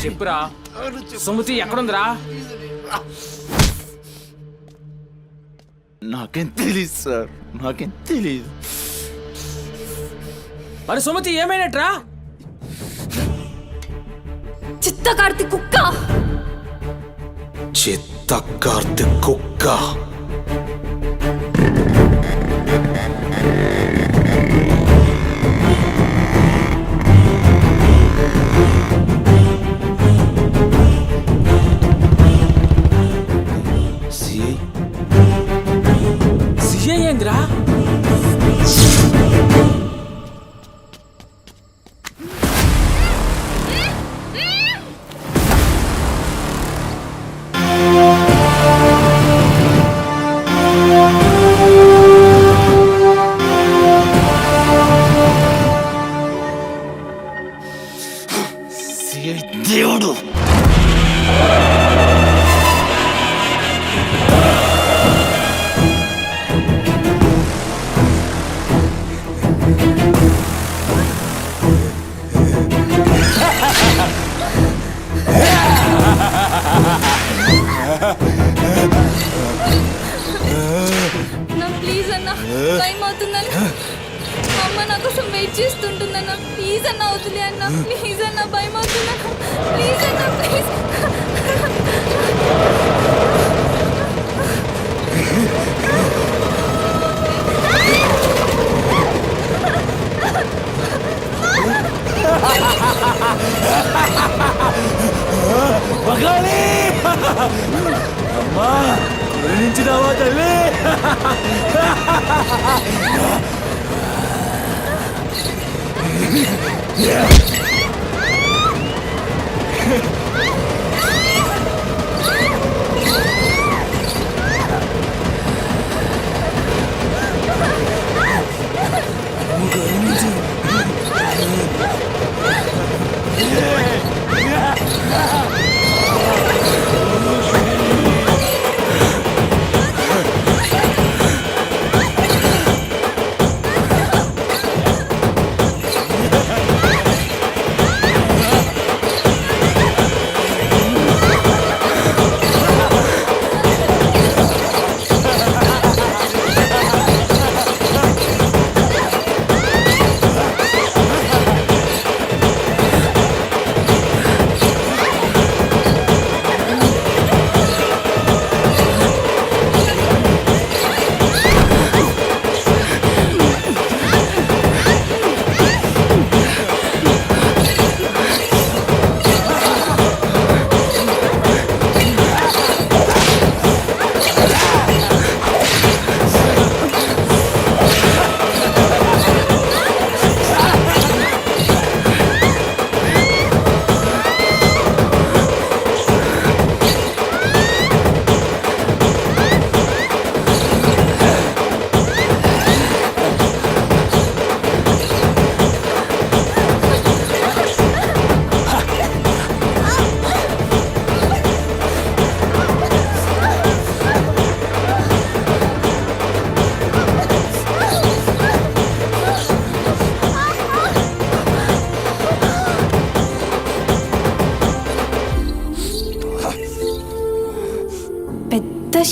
చెప్పురా, సుమతి ఎక్కడుందిరా? నాకేం తెలీదు సార్, నాకేం తెలీదు. మరి సుమతి ఏమైనట్రా? చిత్తకార్తి కుక్క. చిత్తకార్తి కుక్క. సిఐ ఏందిరా? దేవుడు ప్లీజ్ అన్న, టైం అవుతుందన్న. అమ్మ నా కోసం వెయిట్ చేస్తుంటుందన్న. ప్లీజ్ అన్న అవుతుంది అన్న. ప్లీజ్ అన్న, భయం అవుతుందన్న. ప్లీజ్ అన్న, ప్లీజ్. అమ్మా గురించిదావా తల్లి?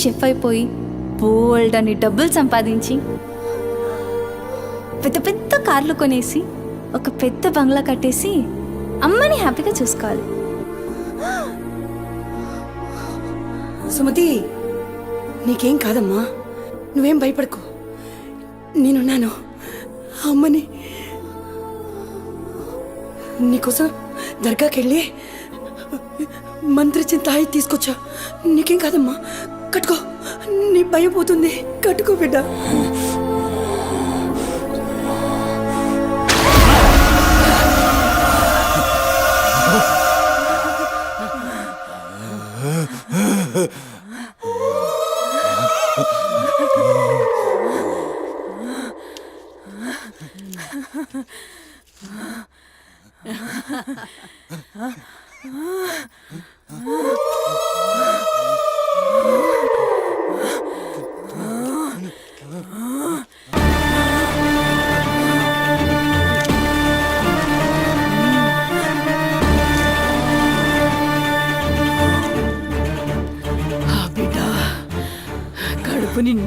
షెఫ్ అయిపోయి బోల్డ్ అని డబ్బులు సంపాదించి పెద్ద పెద్ద కార్లు కొనేసి ఒక పెద్ద బంగ్లా కట్టేసి అమ్మని హ్యాపీగా చూసుకోవాలి. సుమతి, నీకేం కాదమ్మా, నువ్వేం భయపడకు, నేనున్నాను. అమ్మని నీకోసం దర్గాకెళ్ళి మంత్రిచ్చిన తాయి తీసుకొచ్చా. నీకేం కాదమ్మా, కట్టుకో, నీ భయం పోతుంది. కట్టుకో బిడ్డ.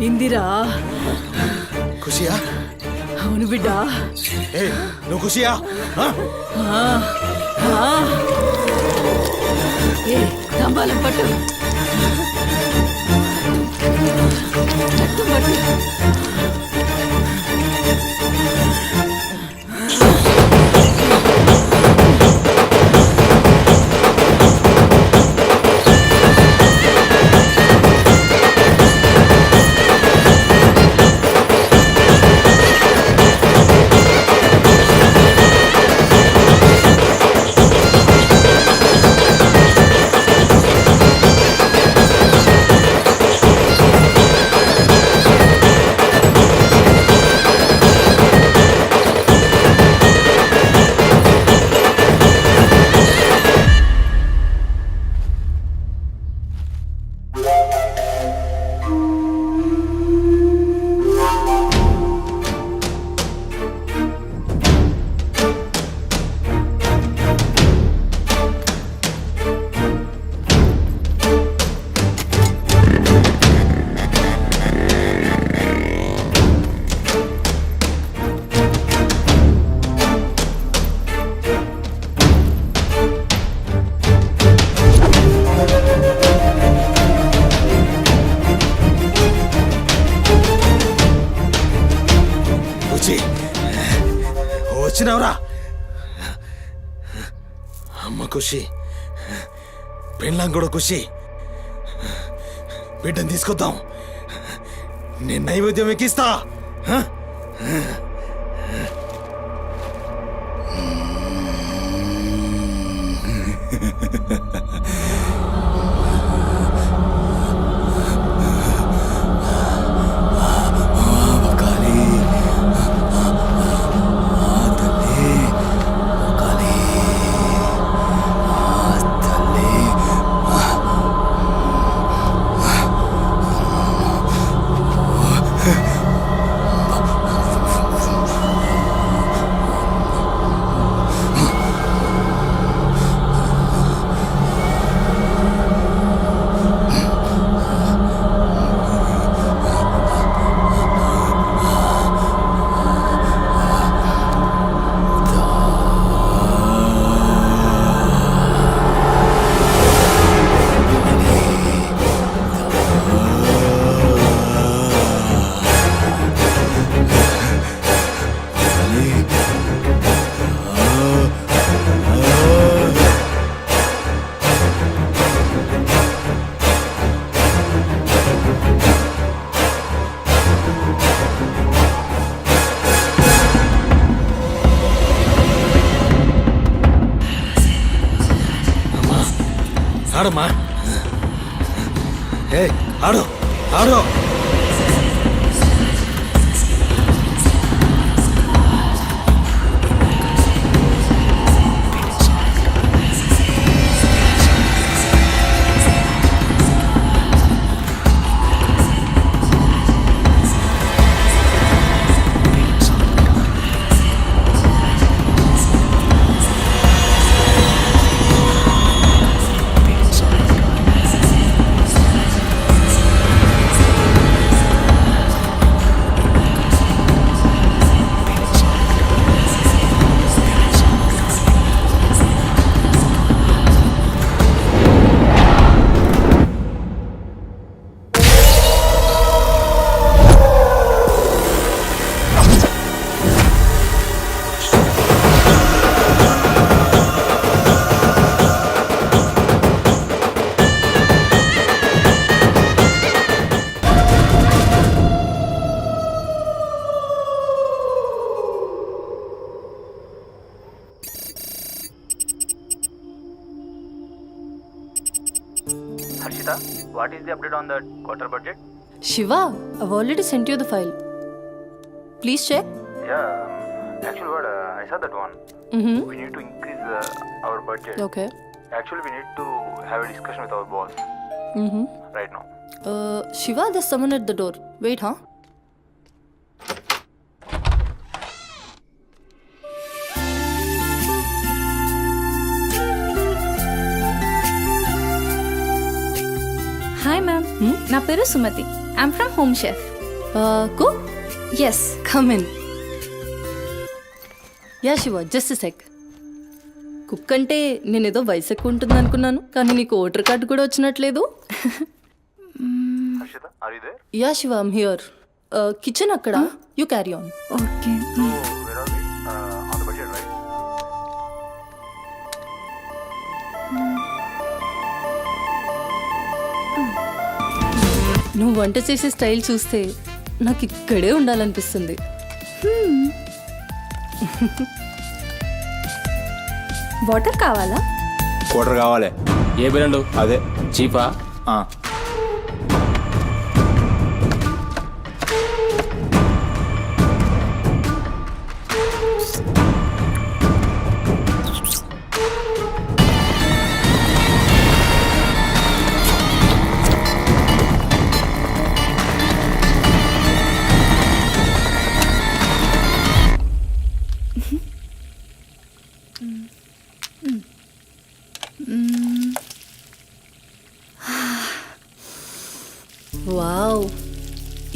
నిందిరా. ఖుషియా? అవును బిడ్డ. ఏ నువ్వు ఖుషియా? ఏ తంబాలం పట్టు. పట్టు పట్టు. వచ్చినావురా? అమ్మ ఖుషి, పెళ్ళాం కూడా ఖుషి. బిడ్డను తీసుకొద్దాం, నేను నైవేద్యం ఎక్కిస్తా. ఆడమ్మా, ఏ ఆడు ఆడు. Harshita, what is the update on the quarter budget? Shiva, I've already sent you the file. Please check. Yeah, actually what, I saw that one. Mm-hmm. We need to increase our budget. Okay. Actually, we need to have a discussion with our boss Mm-hmm. right now. Shiva, there's someone at the door. Wait, huh? Hi ma'am, నా పేరు Sumathi. I'm from Home Chef. Cook yes. Come in. Yeah Shiva, just sec. Cook అంటే నేనేదో వయసు ఎక్కువ ఉంటుంది అనుకున్నాను, కానీ నీకు ఓటర్ కార్డు కూడా వచ్చినట్లేదు. Harshita, are you there? Yeah Shiva, I'm here. Kitchen అక్కడ, you carry on. Okay. So, where are we? On the budget, right? నువ్వు వంట చేసే స్టైల్ చూస్తే నాకు ఇక్కడే ఉండాలనిపిస్తుంది. వాటర్ కావాలా? క్వార్టర్ కావాలి. ఏ బ్రాండు? అదే. చీపా? ఆ. వావ్,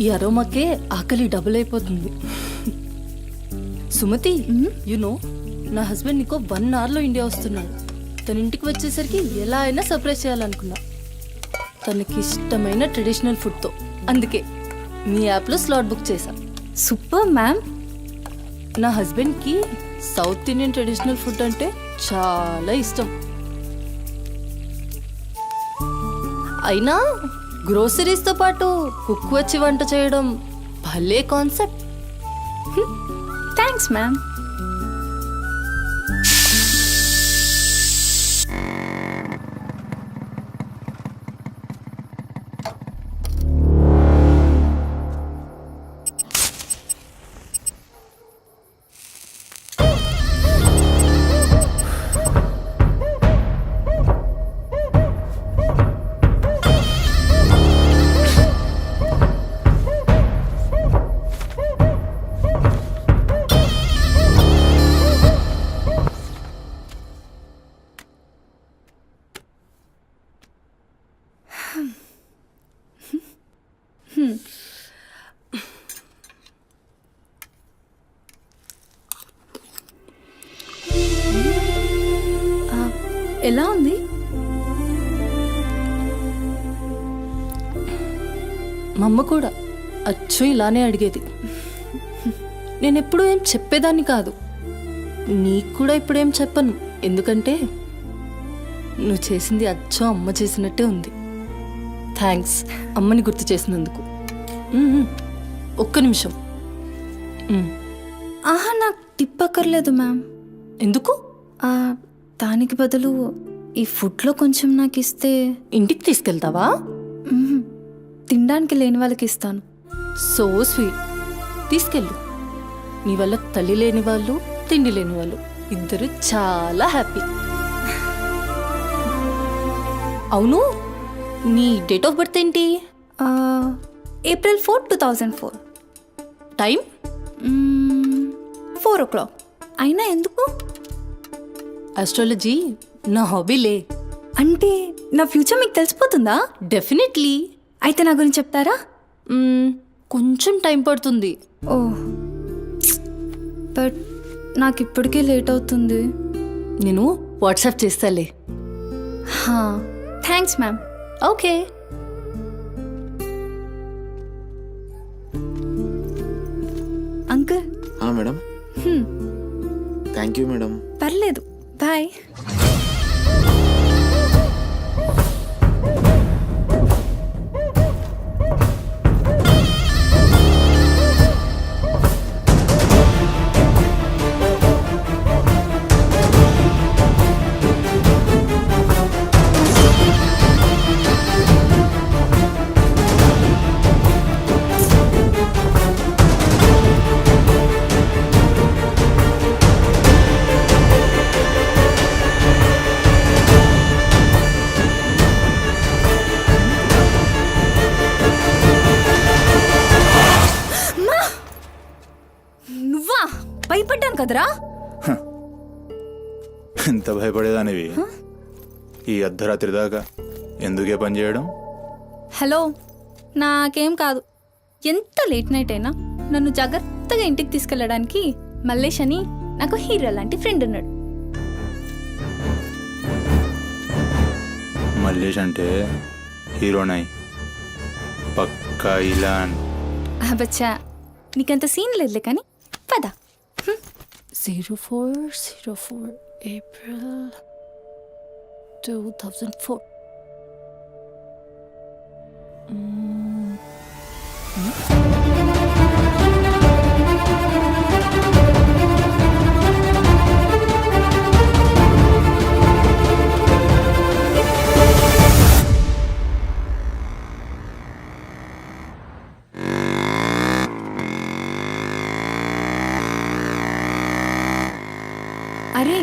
ఈ అరోమాకే ఆకలి డబుల్ అయిపోతుంది. సుమతి, నో నా హస్బెండ్ నీకో 1 అవర్లో ఇండియా వస్తున్నాడు. తన ఇంటికి వచ్చేసరికి ఎలా అయినా సర్ప్రైజ్ చేయాలనుకున్నా, తనకి ఇష్టమైన ట్రెడిషనల్ ఫుడ్తో. అందుకే మీ యాప్లో స్లాట్ బుక్ చేశా. Super ma'am. నా హస్బెండ్కి సౌత్ ఇండియన్ ట్రెడిషనల్ ఫుడ్ అంటే చాలా ఇష్టం. అయినా గ్రోసరీస్తో పాటు కుక్ వచ్చి వంట చేయడం భలే కాన్సెప్ట్. Thanks ma'am. ఎలా ఉంది? మా అమ్మ కూడా అచ్చు ఇలానే అడిగేది. నేను ఎప్పుడూ ఏం చెప్పేదాన్ని కాదు, నీకు కూడా ఇప్పుడేం చెప్పను. ఎందుకంటే నువ్వు చేసింది అచ్చం అమ్మ చేసినట్టే ఉంది. థ్యాంక్స్ అమ్మని గుర్తు చేసినందుకు. ఒక్క నిమిషం. ఆహా, నాకు టిప్ అక్కర్లేదు మ్యామ్. ఎందుకు? దానికి బదులు ఈ ఫుడ్లో కొంచెం నాకు ఇస్తే. ఇంటికి తీసుకెళ్తావా? తినడానికి లేని వాళ్ళకి ఇస్తాను. So sweet. తీసుకెళ్ళు. నీ వల్ల తల్లి లేని వాళ్ళు, తిండి లేని వాళ్ళు ఇద్దరు చాలా హ్యాపీ. అవును, నీ డేట్ ఆఫ్ బర్త్ ఏంటి? April 4, 2004. టైం? 4 o'clock. అయినా ఎందుకు? ఆస్ట్రాలజీ నా హాబీలే. అంటే నా ఫ్యూచర్ మీకు తెలిసిపోతుందా? డెఫినెట్లీ. అయితే నా గురించి చెప్తారా? కొంచెం టైం పడుతుంది. ఓహ్, బట్ నాకు ఇప్పటికే లేట్ అవుతుంది. నేను వాట్సాప్ చేస్తాలే. Thanks ma'am. Okay. Uncle. Madam. Thank you madam. పర్లేదు, బాయ్. భయపడ్డాను కదరా. ఎంత భయపడేదానివి ఈ అర్ధరాత్రి దాకా? ఎందుకే పని చేయడం? హలో, నాకేం కాదు. ఎంత లేట్ నైట్ అయినా నన్ను జాగ్రత్తగా ఇంటికి తీసుకెళ్ళడానికి మల్లేష్ అని నాకు హీరో లాంటి ఫ్రెండ్ ఉన్నాడు. మల్లేష్ అంటే హీరోనై పక్కా ఇలాన్. బచ్చా నీకంత సీన్ లేదులే కానీ పద. 0404 April 2004. అరే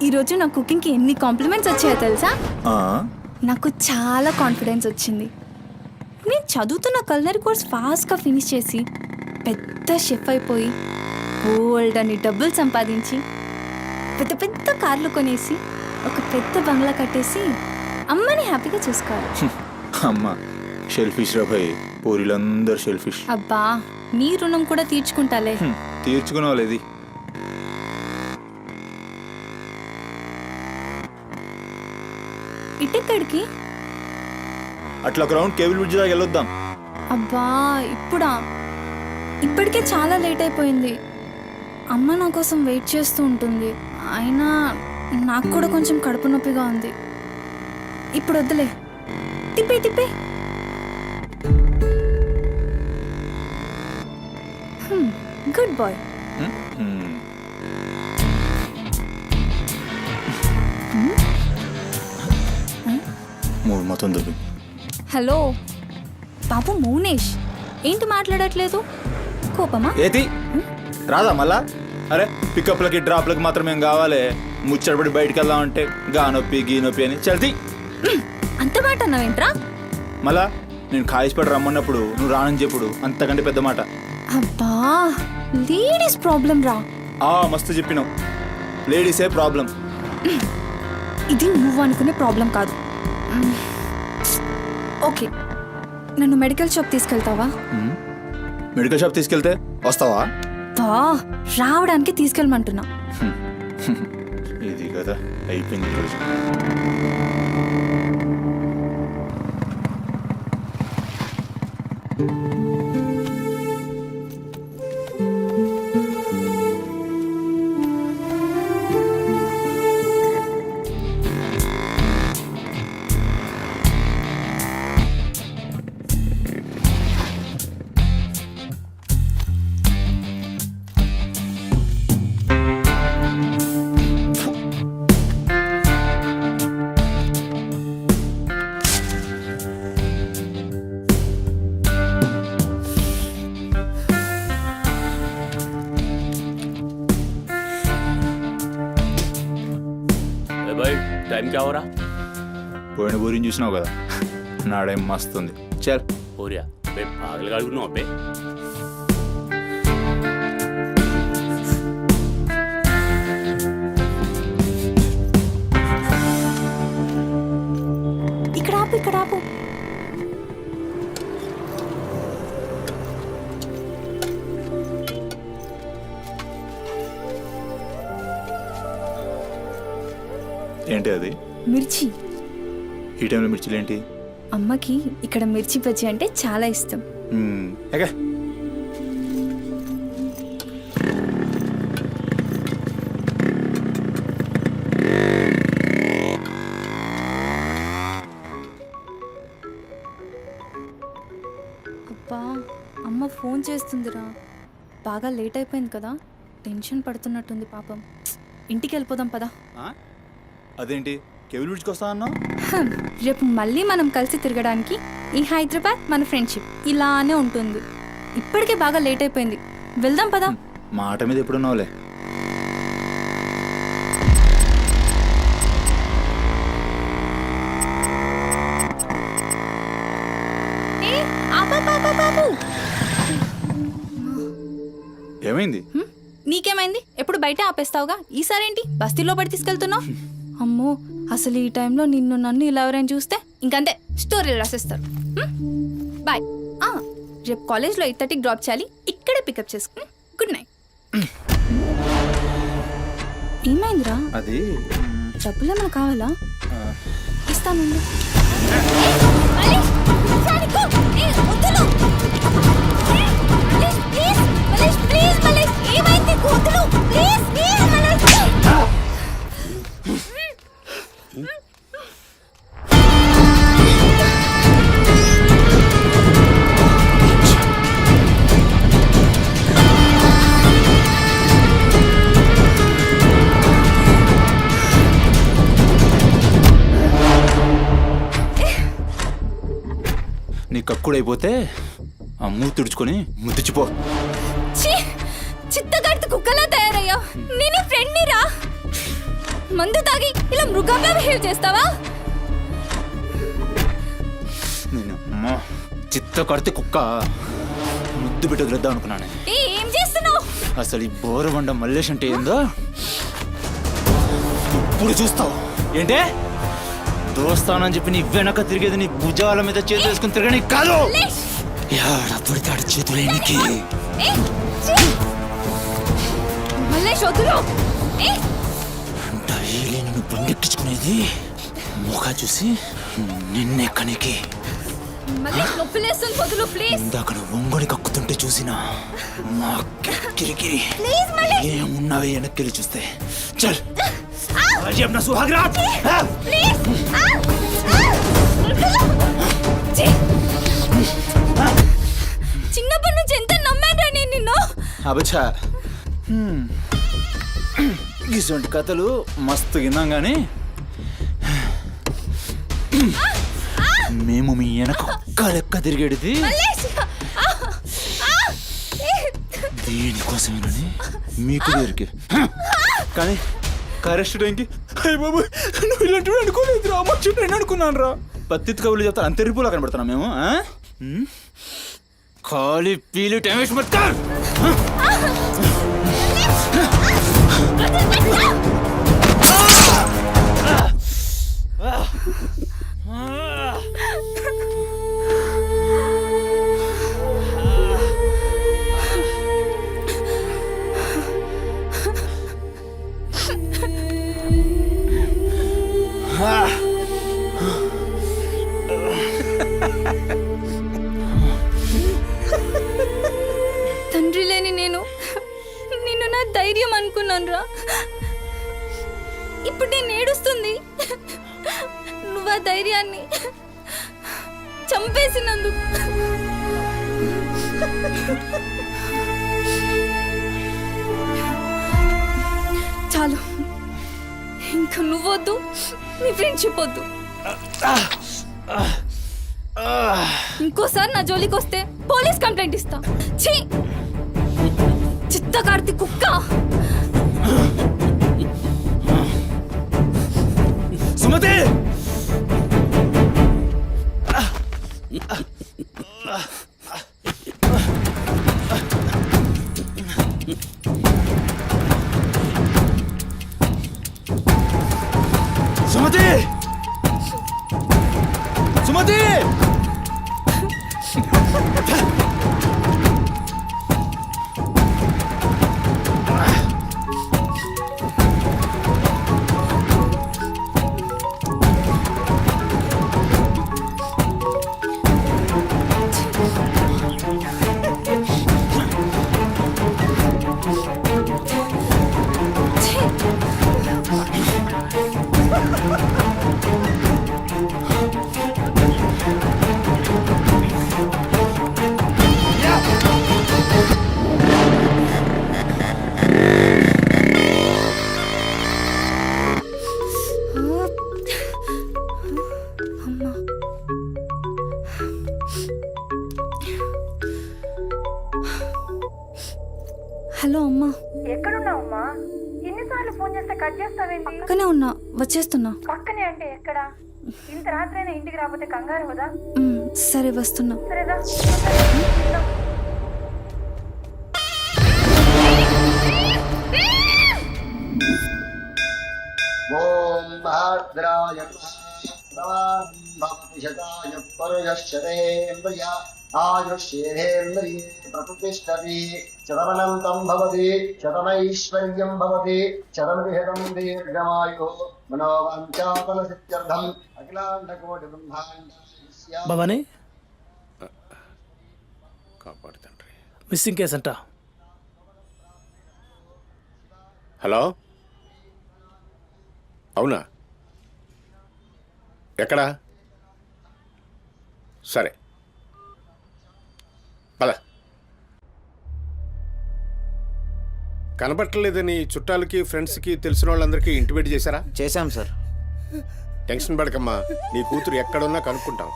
ఈరోజు నా కుకింగ్కి ఎన్ని కాంప్లిమెంట్స్ వచ్చాయో తెలుసా? ఆ, నాకు చాలా కాన్ఫిడెన్స్ వచ్చింది. నేను చదువుతున్న కల్నరీ కోర్స్ ఫాస్ట్గా ఫినిష్ చేసి పెద్ద షెఫ్ అయిపోయి ఓల్డ్ అని డబ్బులు సంపాదించి పెద్ద పెద్ద కార్లు కొనేసి ఒక పెద్ద బంగ్లా కట్టేసి అమ్మని హ్యాపీగా చూసుకోవాలి. అమ్మ షెల్ఫిష్ రా భయ్, పూరిలందరూ షెల్ఫిష్. అబ్బా నీ రుణం కూడా తీర్చుకుంటాలే. తీర్చుకునే వాళ్ళది. ఇటెక్కడికి? అట్లా ఒక రౌండ్ కేబుల్ బ్రిడ్జ్ దాకా వెళ్ళొద్దాం. అబ్బా ఇప్పుడా? ఇప్పటికే చాలా లేట్ అయిపోయింది. అమ్మ నా కోసం వెయిట్ చేస్తూ ఉంటుంది. అయినా నాకు కూడా కొంచెం కడుపు నొప్పిగా ఉంది. ఇప్పుడు వద్దులే, తిప్పే తిప్పే. Good boy. మూడు మొత్తం దొరికి. హలో బాబు మౌనేష్, ఏంటి మాట్లాడట్లేదు? కోపమా? ఏది రాదా మళ్ళా? అరే పికప్లకి డ్రాప్లకి మాత్రం ఏం కావాలి, ముచ్చటపడి బయటికి వెళ్దామంటే గా నొప్పి గీ నొప్పి అని చల్తీ. అంత మాట అన్నావేంట్రా? మళ్ళా నేను కాయిస్పడి రమ్మన్నప్పుడు నువ్వు రానని చెప్పుడు అంతకంటే పెద్ద మాట. అబ్బా లేడీస్ ప్రాబ్లం రా. మస్తు చెప్పినావు, లేడీసే ప్రాబ్లం. ఇది నువ్వు అనుకునే ప్రాబ్లం కాదు. ఓకే, నన్ను మెడికల్ షాప్ తీసుకెళ్తావా? మెడికల్ షాప్ తీసుకెళ్తే వస్తావా? రావడానికి తీసుకెళ్ళమంటున్నా. ఇది కదా అయిపోయింది ఈరోజు. भाई टाइम क्या हो रहा? పోయిన బూరిని చూసినావు కదా, నాడేం మస్తుంది. చల్ हो रहा बे पागल गाड़ी नो पे ఇక్కడ ఆపు, ఇక్కడ ఆపు. ఏంటి అది? మిర్చి. ఈ టైంలో మిర్చిలు ఏంటి? అమ్మకి ఇక్కడ మిర్చి బజ్జీ అంటే చాలా ఇష్టం. ఎగా అబ్బా అమ్మ ఫోన్ చేస్తుందిరా. బాగా లేట్ అయిపోయింది కదా, టెన్షన్ పడుతున్నట్టుంది పాపం. ఇంటికి వెళ్ళిపోదాం పదా. అదేంటి కేబుల్ బ్రిడ్జ్కి వస్తా అన్నావు? రేపు మళ్ళీ మనం కలిసి తిరగడానికి ఈ హైదరాబాద్ మన ఫ్రెండ్షిప్ ఇలానే ఉంటుంది. ఇప్పటికే బాగా లేట్ అయిపోయింది, వెళ్దాం పదా. మాట మీద ఎప్పుడున్నావులే. ఏమైంది? నీకేమైంది? ఎప్పుడు బయట ఆపేస్తావుగా, ఈసారేంటి బస్తీలో పడి తీసుకెళ్తున్నావు? అమ్మో అసలు ఈ టైంలో నిన్ను నన్ను ఇలా ఎవరైనా చూస్తే ఇంకంతే, స్టోరీలు రాసేస్తారు. బాయ్. రేపు కాలేజ్లో 8:30కి డ్రాప్ చేయాలి. ఇక్కడే పికప్ చేసుకుని గుడ్ నైట్. ఏమైందిరా? అది డబ్బులు ఏమైనా కావాలా? ఇస్తాను. నీ కక్కుడైపోతే ఆ మూతి తుడుచుకొని ముద్దుచిపో. చిత్తగడితే కుక్కలా తయారయ్యా. నేను ఫ్రెండ్ని రా. మందు తాగి ఇలా మృగంగా బిహేవ్ చేస్తావా? నేను అమ్మా చిత్త కడితే కుక్క ముద్దు పెట్టి వదిలేద్దాం అనుకున్నాను. ఏం చేస్తున్నావు? అసలు ఈ బోరబండ మల్లేష్ అంటే ఏందో ఇప్పుడు చూస్తావు. ఏంటే దోస్తానని చెప్పి నీ వెనక తిరిగేది నీ భుజాల మీద చేతులు వేసుకుని తిరగని కాదు. పడితాడు చేతులేనికి. మల్లేష్ వదులు. డైలీ నన్ను బండెక్కించుకునేది ముఖ చూసి నిన్నెక్కనికి. మల్లేష్ నొప్పిలేస్తుంది, వదులు ప్లీజ్. ఇందాక నువ్వు ఒంగొని కక్కుతుంటే చూసినా మా కిరికిరి ఏమున్నావే వెనక్కి చూస్తే. చల్ నా సుహాగ్రాట్. చిన్నప్పటి నుంచి ఎంత నమ్మాను నేను నిన్ను. అబచ్చా ఇటువంటి కథలు మస్తు విన్నాం కానీ మేము మీ వెనక ఒక్క లెక్క తిరిగేది దేనికోసమేనని మీకు దొరికి. కానీ కరెక్ట్ టైంకి అయ్య బాబు నువ్వు ఇలాంటి అనుకోలేదు రా. అమ్మ నేను అనుకున్నాను రా. పత్తి కబుర్లు చెప్తా అంత రిపులా కనబడుతున్నాం మేము. ఖాళీ పీలు టైం వేస్ట్ మత్ కర్. తండ్రి లేని నేను నిన్ను నా ధైర్యం అనుకున్నాను రా. ఇప్పుడు నేను ఏడుస్తుంది. నువ్వు ఆ ధైర్యాన్ని చంపేసినందుకు. చాలు, ఇంకా నువ్వొద్దు, నీ ఫ్రెండ్షిప్ వద్దు. ఇంకోసారి నా జోలికి వస్తే పోలీస్ కంప్లైంట్ ఇస్తా. ఛీ, చిత్తకార్తి కుక్క. సుమతి సుమతి సుమతి హలో అమ్మా. ఎక్కడున్నావమ్మా? ఎన్నిసార్లు ఫోన్ చేస్తే కట్ చేస్తావేంటి? పక్కనే ఉన్నా, వచ్చేస్తున్నా. పక్కనే అంటే ఎక్కడ? ఇంత రాత్రైనా ఇంటికి రాకపోతే కంగారు కదా. సరే వస్తున్నా. సరేదా? ఓం భద్రాయ భవతి శతాయ పరుయశ్చరేంద్రియ ఆయుష్యేంద్రియే ప్రతిష్టతి శతమనంతం భవతి శతమైశ్వర్యం భవతి శతమిహితం దీర్ఘమాయు మనోవాంఛాఫల సిద్ధ్యర్థం అఖిలాండకోటి బ్రహ్మాండ భవానీ కాపాడు తండ్రి. మిస్సింగ్ కేస్ అంట. హలో, అవునా? ఎక్కడా? సరే పద. కనబట్టలేదని చుట్టాలకి ఫ్రెండ్స్కి తెలిసిన వాళ్ళందరికీ ఇంటిమేట్ చేశారా? చేశాం సార్. టెన్షన్ పడకమ్మా, నీ కూతురు ఎక్కడున్నా కనుక్కుంటాం.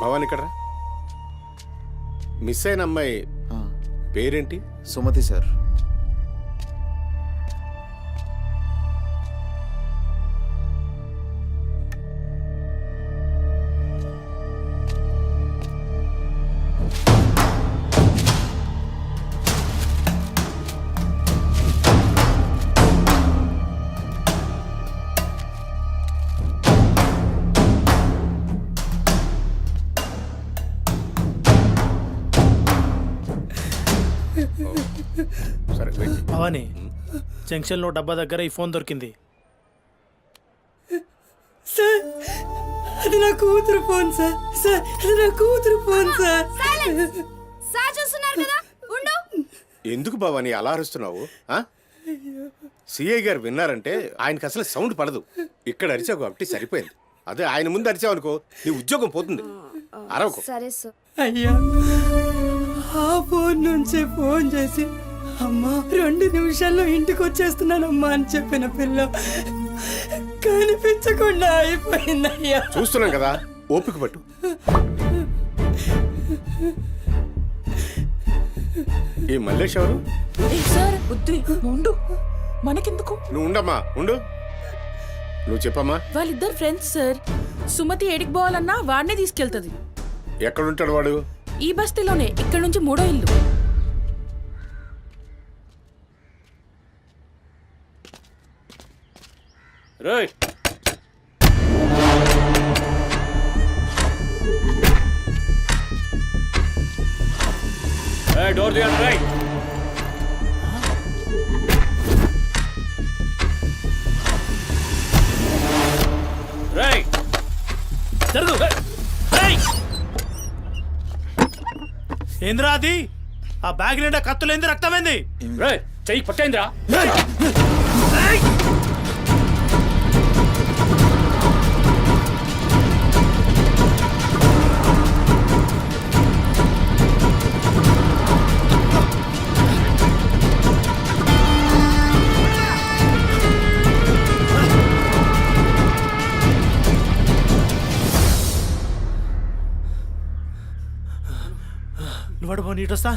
భవాని ఇక్కడ మిస్ అయిన అమ్మాయి పేరేంటి? సుమతి సార్. సరే వెయిట్. భవానీ, జంక్షన్లో డబ్బా దగ్గర ఈ ఫోన్ దొరికింది. సార్ అది నా కూతురు ఫోన్ సార్. సార్ అది నా కూతురు ఫోన్ సార్. సార్ చూస్తున్నారు కదా, ఉండు. ఎందుకు భవాని అలా అరుస్తున్నావు? సిఐ గారు విన్నారంటే ఆయనకి అసలు సౌండ్ పడదు. ఇక్కడ అరిచావు కాబట్టి సరిపోయింది. అదే ఆయన ముందు అరిచావు అనుకో, నీ ఉద్యోగం పోతుంది. అరవకు. సరే సార్. అయ్యా, ఆ ఫోన్ నుంచి ఫోన్ చేసి అమ్మా 2 నిమిషాల్లో ఇంటికి వచ్చేస్తున్నానమ్మా అని చెప్పిన పిల్ల కనిపించకుండా అయిపోయిందయ్యా. చూస్తున్నాం కదా, ఓపిక పట్టు. ఈ మల్లేష్ ఎవరు? సార్ బుద్ధి ఉండు, మనకెందుకు? నువ్వు ఉండమ్మా, ఉండు. నువ్వు చెప్పమ్మా. వాళ్ళిద్దరు ఫ్రెండ్స్ సార్. సుమతి ఏడికి పోవాలన్నా వాడినే తీసుకెళ్తుంది. ఎక్కడుంటాడు వాడు? ఈ బస్తీలోనే, ఇక్కడ నుంచి 3వ ఇల్లు. రేయ్, డోర్ తీయండి. రైట్, రైట్, జరుగు. ఏంద్రా అది? ఆ బ్యాగ్ నిండా కత్తులేంది, రక్తమైంది. రేయ్, చెయ్యి పట్టేంద్రా. నువ్వు నీటొస్తా.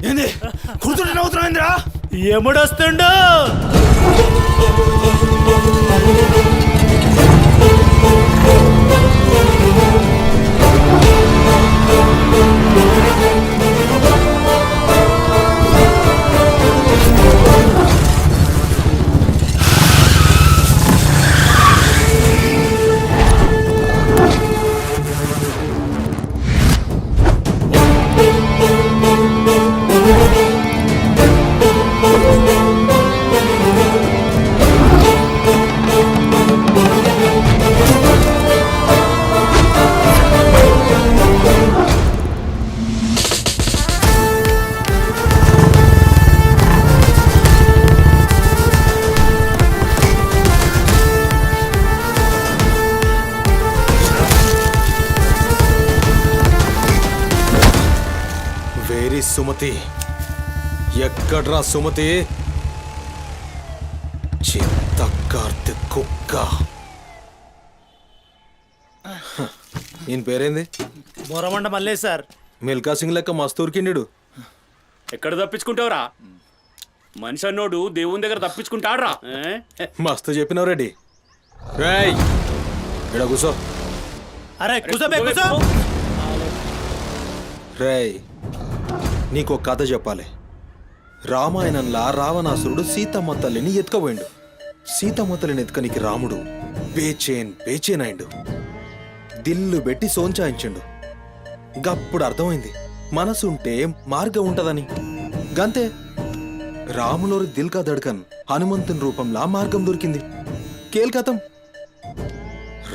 ఏంది కుర్తుంటే నవ్వుతున్నావేంద్రా? ఎముడొస్తుండు? సుమతి ఎక్కడ్రా సుమతి? చిత్త కార్తె కుక్క. ఈయన పేరేంది? బొరమండ మళ్ళీ సార్. మిల్కా సింగ్ లెక్క మస్తూరికిండు. ఎక్కడ తప్పించుకుంటావురా? మనిషి అన్నోడు దేవుని దగ్గర తప్పించుకుంటాడ్రా. మస్తు చెప్పినావు రెడ్డి. రేయ్ ఇక్కడ కూసో. అరే కూసోబే కూసో. రేయ్ నీకు కథ చెప్పాలి. రామాయణంలా రావణాసురుడు సీతమ్మ తల్లిని ఎత్తుకపోయిండు. సీతమ్మ తల్లిని ఎత్తుకనికి రాముడు బేచేన్ అయిండు. దిల్లు పెట్టి సోంచాయించిండు. గప్పుడు అర్థమైంది మనసుంటే మార్గం ఉంటదని. గంతే రాములోరి దిల్ కా దడ్కన్ హనుమంతుని రూపంలా మార్గం దొరికింది. కేల్కతం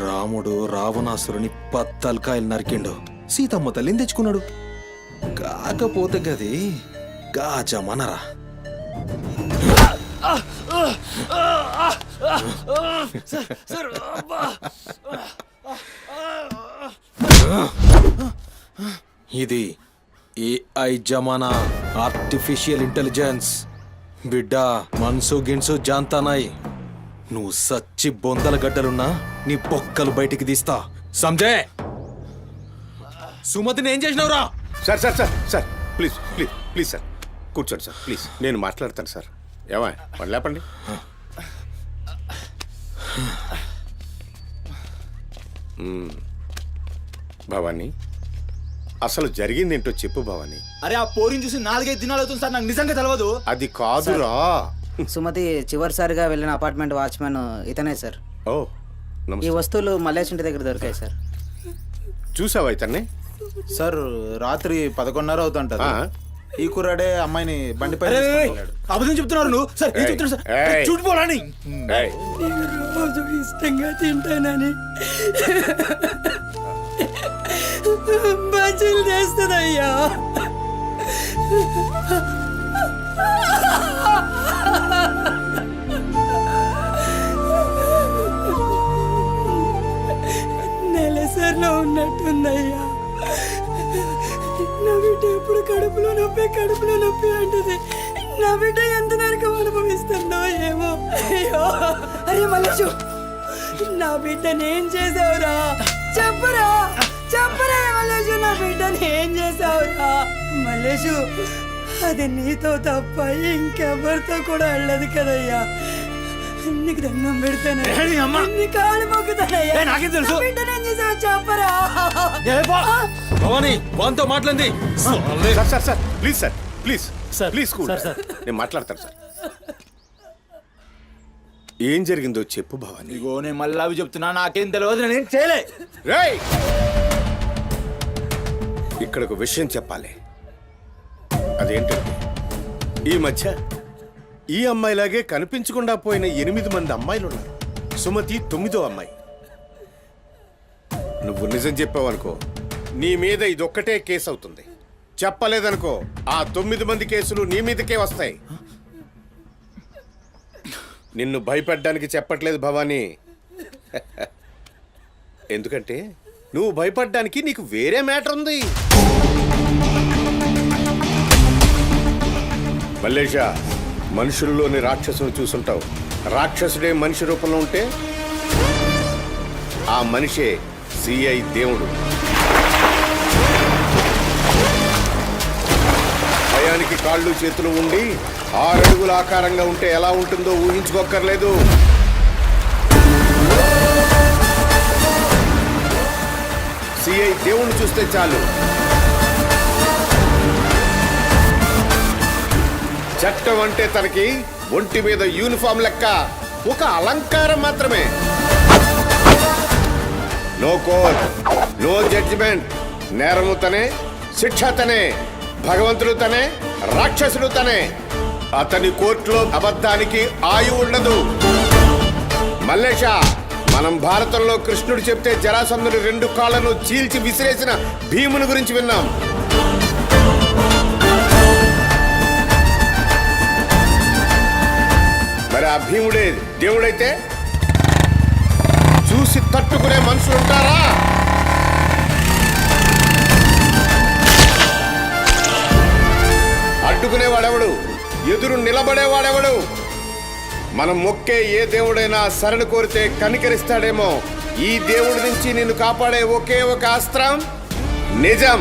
రాముడు రావణాసురుని పత్తల్కాయలు నరికిండు. సీతమ్మ తల్లిని తెచ్చుకున్నాడు. కాకపోతే గది గాజమనరా. ఇది ఏఐ జమానా, ఆర్టిఫిషియల్ ఇంటెలిజెన్స్. బిడ్డ మనసు గిన్సు జాంతానాయి. నువ్వు సచ్చి బొందల గడ్డలున్నా నీ బొక్కలు బయటికి తీస్తా. సంజే సుమతిని ఏం చేసినావురా? Sir sir sir sir please please please sir కూర్చోండి సార్ ప్లీజ్. నేను మాట్లాడతాను సార్. ఏమా పని లేపండి. భవానీ అసలు జరిగింది ఏంటో చెప్పు భవానీ. అరే ఆ పోరిని చూసి 4-5 దినాలు అవుతుంది సార్. నాకు నిజంగా తెలియదు. అది కాదురా. సుమతి చివరిసారిగా వెళ్ళిన అపార్ట్మెంట్ వాచ్మెన్ ఇతనే సార్. ఓ ఈ నమస్తే. వస్తువులు మల్లేష్ ఇంటి దగ్గర దొరికాయి సార్. చూసావా ఇతన్ని? సార్ రాత్రి 11:30 అవుతుంటది. ఈ కుర్రాడే అమ్మాయిని బండిపై అబద్ధం చెప్తున్నారు నువ్వు. సార్ ఏం చెప్తున్నారు సార్? ఏయ్. చూడిపోవాలని ఏయ్, రోజు ఇష్టంగా తింటానని బజ్జీలు చేస్తుందయ్యా. నెలసరిలో ఉన్నట్టుందయ్యా. నా బిడ్డ ఎప్పుడు కడుపులో నొప్పి అంటది. నా బిడ్డ ఎంత నరకం అనుభవిస్తుందో ఏమో. అయ్యో అరే మల్లేషు, నా బిడ్డని ఏం చేసావురా? చెప్పురా మల్లేషు, నా బిడ్డని ఏం చేసావురా? మల్లేషు, అది నీతో తప్ప ఇంకెవరితో కూడా వెళ్ళదు కదయ్యా. నీకు దండం పెడతాను, నీ కాళ్ళు మొక్కుతానయ్యా. నాకేం తెలుసు? నా బిడ్డని ఏం చేసావు చెప్పరా? భవానీ వాంతో మాట్లాడింది. Sir sir sir please sir please sir, please cool. Sir, sir. నేను మాట్లాడతాను సార్. ఏం జరిగిందో చెప్పు భవానీ. ఇగో నేను మళ్ళీ అవి చెప్తున్నా. నాకేం తెలియదు. నేనేం చేయలే. రేయ్ ఇక్కడ ఒక విషయం చెప్పాలి. అదేంటంటే ఈ మధ్య ఈ అమ్మాయిలాగే కనిపించకుండా పోయిన 8 మంది అమ్మాయిలు ఉన్నారు. సుమతి 9వ అమ్మాయి. నువ్వు నిజం చెప్పావనుకో నీ మీద ఇదొక్కటే కేసు అవుతుంది. చెప్పలేదనుకో ఆ 9 మంది కేసులు నీ మీదకే వస్తాయి. నిన్ను భయపడ్డానికి చెప్పట్లేదు భవానీ. ఎందుకంటే నువ్వు భయపడ్డానికి నీకు వేరే మ్యాటర్ ఉంది. మల్లేషా, మనుషుల్లోని రాక్షసుని చూసుంటావు. రాక్షసుడే మనిషి రూపంలో ఉంటే ఆ మనిషే సిఐ దేవుడు. భయానికి కాళ్ళు చేతులు ఉండి 6 అడుగుల ఆకారంగా ఉంటే ఎలా ఉంటుందో ఊహించుకోక్కర్లేదు. సిఐ దేవుణ్ణి చూస్తే చాలు చట్టం అంటే తనకి ఒంటి మీద యూనిఫామ్ లెక్క ఒక అలంకారం మాత్రమే. No court, no judgement. నేరము తనే, శిక్ష తనే, భగవంతుడు తనే, రాక్షసుడు తనే. అతని కోర్టులో అబద్ధానికి ఆయువు ఉండదు. మల్లేష, మనం భారతంలో కృష్ణుడు చెప్తే జరాసంధుని 2 కాళ్లను చీల్చి విసిరేసిన భీముని గురించి విన్నాం. మరి ఆ భీముడే దేవుడైతే చూసి తట్టుకునే మనుషులు ఉంటారా? అడ్డుకునేవాడెవడు? ఎదురు నిలబడేవాడెవడు? మనం మొక్కే ఏ దేవుడైనా శరణు కోరితే కనికరిస్తాడేమో. ఈ దేవుడి నుంచి నిన్ను కాపాడే ఒకే ఒక అస్త్రం నిజం.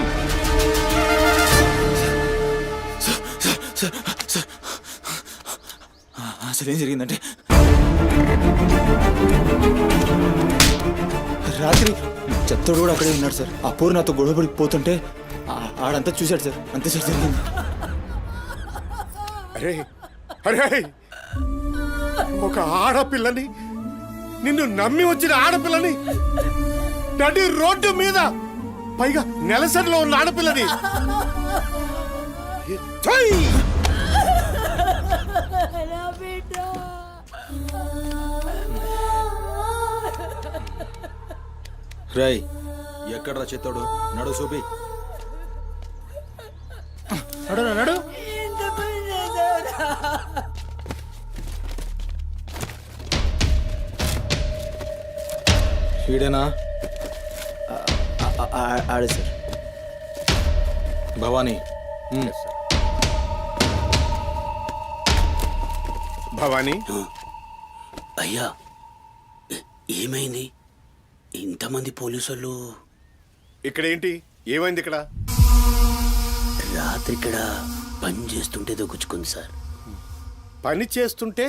అసలు ఏం జరిగిందంటే రాత్రి చెత్తోడు కూడా అక్కడే ఉన్నాడు సార్. ఆ పోరు నాతో గొడవపడి పోతుంటే ఆడంతా చూశాడు సార్. అంతే సార్ జరిగింది. అరే అరే, ఒక ఆడపిల్లని, నిన్ను నమ్మి వచ్చిన ఆడపిల్లని నడి రోడ్డు మీద, పైగా నెలసరిలో ఉన్న ఆడపిల్లని ఛై! నా బిడ్డ రై ఎక్కడ్రా చెత్తోడు? నడు చూపి. నడు నడు. ఎంత పని చేసావురా? ఈడేనా? ఆడే సార్. భవానీ. భవానీ, అయ్యా ఏమైంది? ఇంతమంది పోలీసులు ఇక్కడ ఏంటి? ఏమైంది ఇక్కడ? రాత్రి ఇక్కడ పని చేస్తుంటే దొక్కుచుకుంది సార్. పని చేస్తుంటే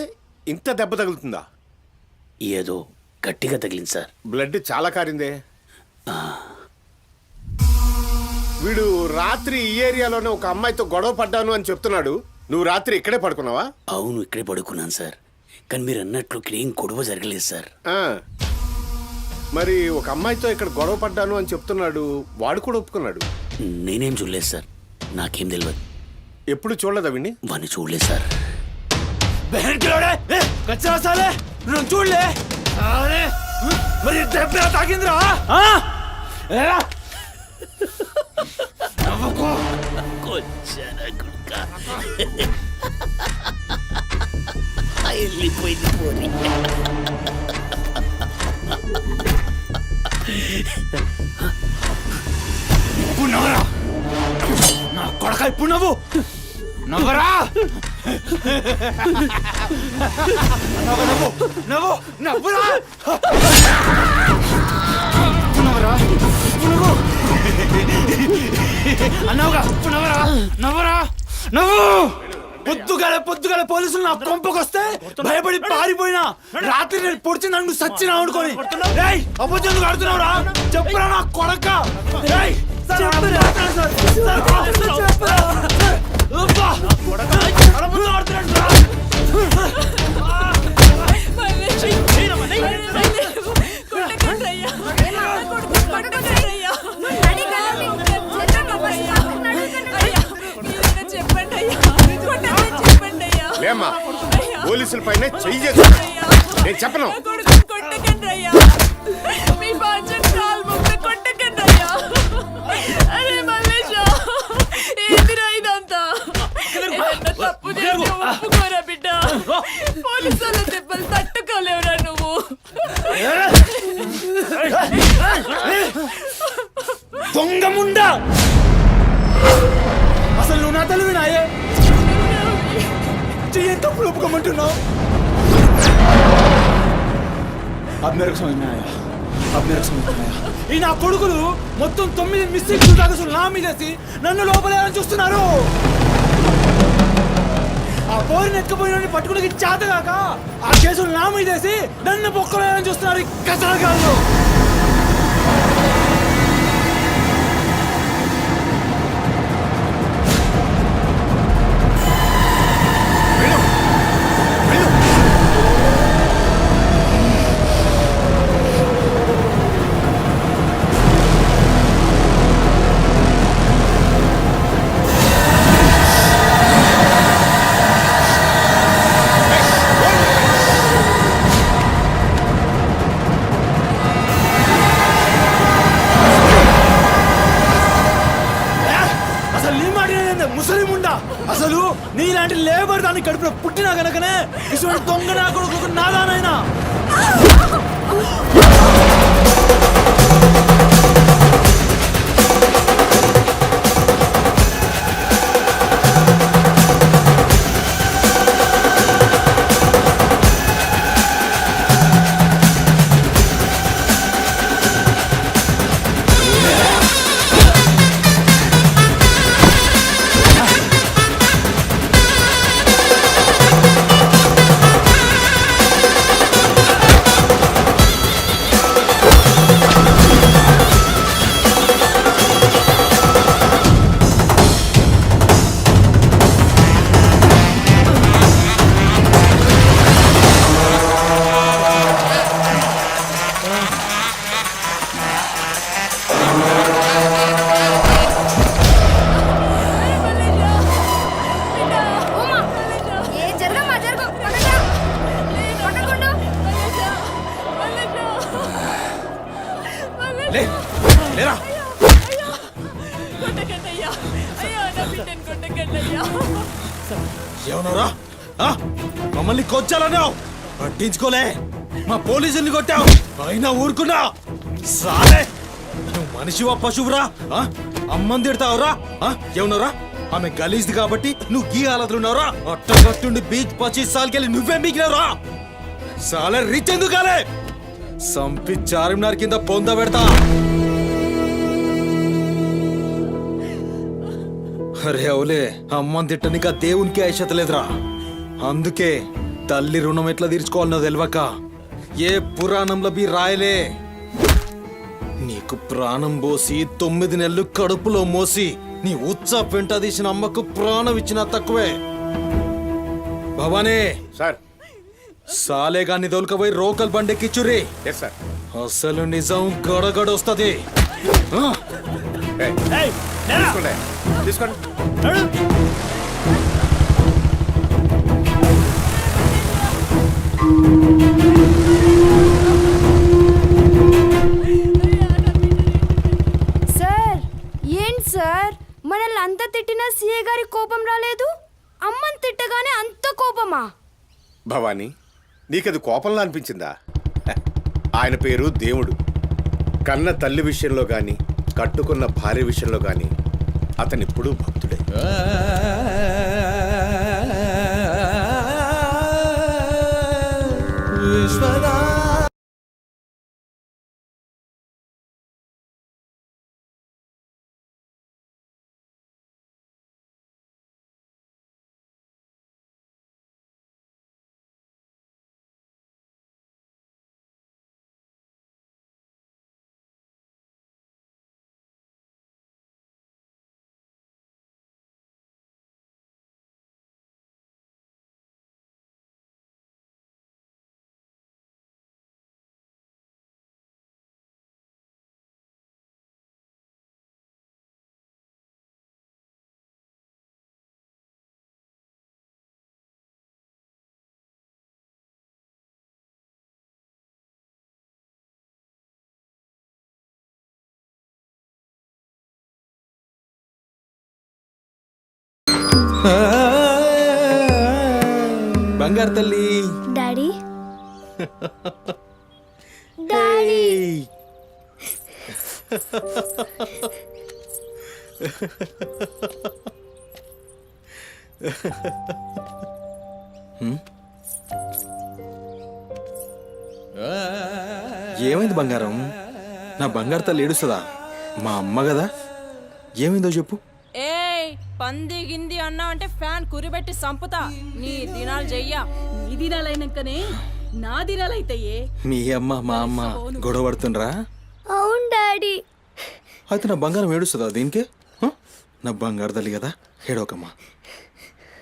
ఇంత దెబ్బ తగులుతుందా? ఏదో గట్టిగా తగిలింది సార్. బ్లడ్ చాలా కారిందే. వీడు రాత్రి ఈ ఏరియాలోనే ఒక అమ్మాయితో గొడవ పడ్డాను అని చెప్తున్నాడు. నువ్వు రాత్రి ఇక్కడే పడుకున్నావా? అవును, ఇక్కడే పడుకున్నాను సార్. కానీ మీరు అన్నట్లు ఇక్కడ ఏం గొడవ జరగలేదు సార్. మరి ఒక అమ్మాయితో ఇక్కడ గొడవ పడ్డాను అని చెప్తున్నాడు. వాడు కూడా ఒప్పుకున్నాడు. నేనేం చూడలేదు సార్. నాకేం తెలియదు. ఎప్పుడు చూడలేదా విని? వాడిని చూడలేదు సార్. చూడలే మరి దెబ్బ తాకిందిరా? వెళ్ళిపోయింది పోనీ. ఇప్పుడు నవ్వరా నా కొడక, ఇప్పుడు నవ్వు నవ్వరా, నవ్వు నవ్వు నవ్వురా, నవ్వరా, నవ్వు అన్నావుగా, నవ్వరా, నవ్వరా, నవ్వు. పొద్దుగాల పోలీసులు నా కొంపకొస్తే భయపడి పారిపోయినా, రాత్రి నేను పొడిచి నన్ను సచ్చినా అనుకోని అబద్ధం ఆడుతున్నావురా? చెప్పురా నా కొడక. లేమ్మా, పోలీసుల పైన చెయ్యి చేస్తా. నేను చెప్పను. బిడ్డ పోలీసుల దెబ్బలు తట్టుకోలేవురా నువ్వు. దొంగముండా, అసలు నువ్వు నా తల్లివి నాయే చెయ్యి తప్పుడు ఒప్పుకోమంటున్నావు? ఈ నా కొడుకులు మొత్తం 9 మిస్టేక్స్ దాకా నా మీదేసి నన్ను లోపలేయాలని చూస్తున్నారు. ఆ పోరిని ఎత్తుకుపోయిన పట్టుకునే చేతగాక ఆ కేసులు నా మీదేసి నన్ను పొక్కలేయాలని చూస్తున్నారు ఈ కసరగాళ్ళు. అసలు నీలాంటి లేబర్ దాన్ని కడుపులో పుట్టినా గనకనే ఇటువంటి దొంగ నా కొడుకు నాదానైనా. లేరా ఏమన్నారా మమ్మల్ని కొచ్చాలన్నావు పట్టించుకోలే మా పోలీసుల్ని కొట్టావు అయినా ఊరుకున్నా సాలే నువ్వు మనిషివా పశువురా అమ్మని తిడతావురా ఏమన్నారా ఆమె గలీజ్ది కాబట్టి నువ్వు గీ హాలతులున్నావురా అట్టగట్టుండి బీచ్ 25 సార్కెళ్ళి నువ్వే మిగిలినరా సాలే రిచ్ ఎందుకు కాలే సంపి చార్మినార్ కింద పొంద పెడతా అరే అవులే అమ్మని తిట్టనిక దేవునికి ఐషత లేదురా అందుకే తల్లి రుణం ఎట్లా తీర్చుకోవాలనో తెలియక ఏ పురాణంలో బి రాయలే నీకు ప్రాణం పోసి 9 నెలలు కడుపులో మోసి నీ ఉచ్చ పెంట తీసిన అమ్మకు ప్రాణం ఇచ్చినా తక్కువే భవానీ సార్ సాలేగాన్ని దొలకపోయి రోకల్ బండెక్కిచ్చుర్రి ఎస్ సార్ అసలు నిజం గడగడొస్తది తీసుకోండి తీసుకోండి సార్ ఏంటి సార్ మనల్ని అంత తిట్టినా సీఏ గారి కోపం రాలేదు అమ్మని తిట్టగానే అంత కోపమా? భవానీ నీకది కోపంలా అనిపించిందా ఆయన పేరు దేవుడు కన్న తల్లి విషయంలో గాని కట్టుకున్న భార్య విషయంలో గాని అతనిప్పుడు భక్తుడే బంగారు తల్లి డాడీ డాడీ ఏమైంది బంగారం నా బంగారు తల్లి ఏడుస్తుందా మా అమ్మ కదా ఏమైందో చెప్పు ఏయ్ పంది గింది అన్నా అంటే ఫ్యాన్ కురిబెట్టి సంపుతా నీ దినాలు చెయ్యా నీ దినాలైనాకనే నా దినాలైతాయే మీ అమ్మ మా అమ్మ గొడవ పడుతుండ్రా అవును డాడీ అయితే నా బంగారం ఏడుస్తుందా దీనికే నా బంగారు తల్లి కదా ఏడవకమ్మా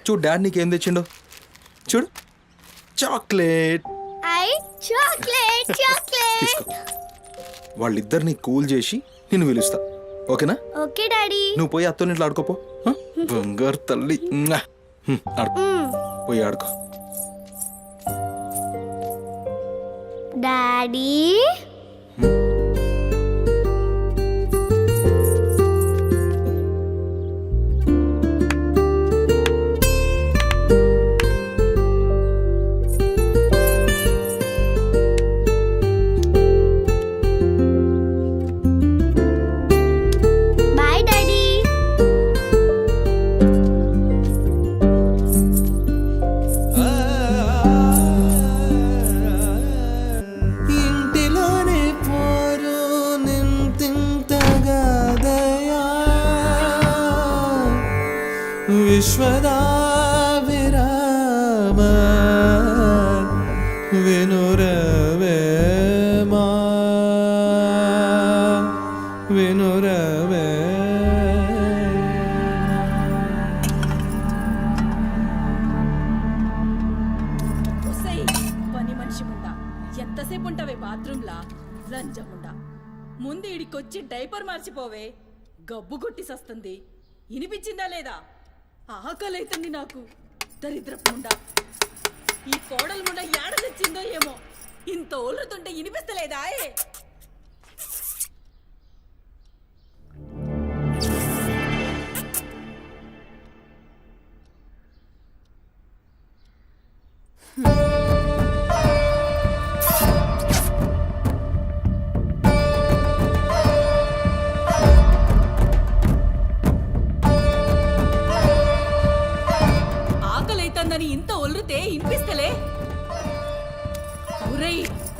చూడు డాడీ నీకేం తెచ్చిండో చూడు చాక్లెట్ ఐ చాక్లెట్ చాక్లెట్ తీసుకో వాళ్ళిద్దరిని కూల్ చేసి నిన్ను పిలుస్తా ఓకేనా ఓకే డాడీ నువ్వు పోయి అత్తో ఇంట్లో ఆడుకోపో బంగారు తల్లి ఆడుకో పోయి ఆడుకో డాడీ బాయ్ డాడీ ఇంటిలోనే పోరు నింతింతగాదయా విశ్వదా విరామ వినురవేమా వినురవే పని మనిషి ముండా ఎంతసేపు ఉంటావే బాత్రూంలా లంజముండా ముందు ఇడికొచ్చి డైపర్ మార్చిపోవే గబ్బు కొట్టి సస్తుంది ఇనిపించిందా లేదా ఆకలైతుంది నాకు దరిద్రపుండా ఈ కోడలు ముండా ఏడ తెచ్చిందో ఏమో ఇంత ఓలుతుంటే ఇనిపిస్తలేదా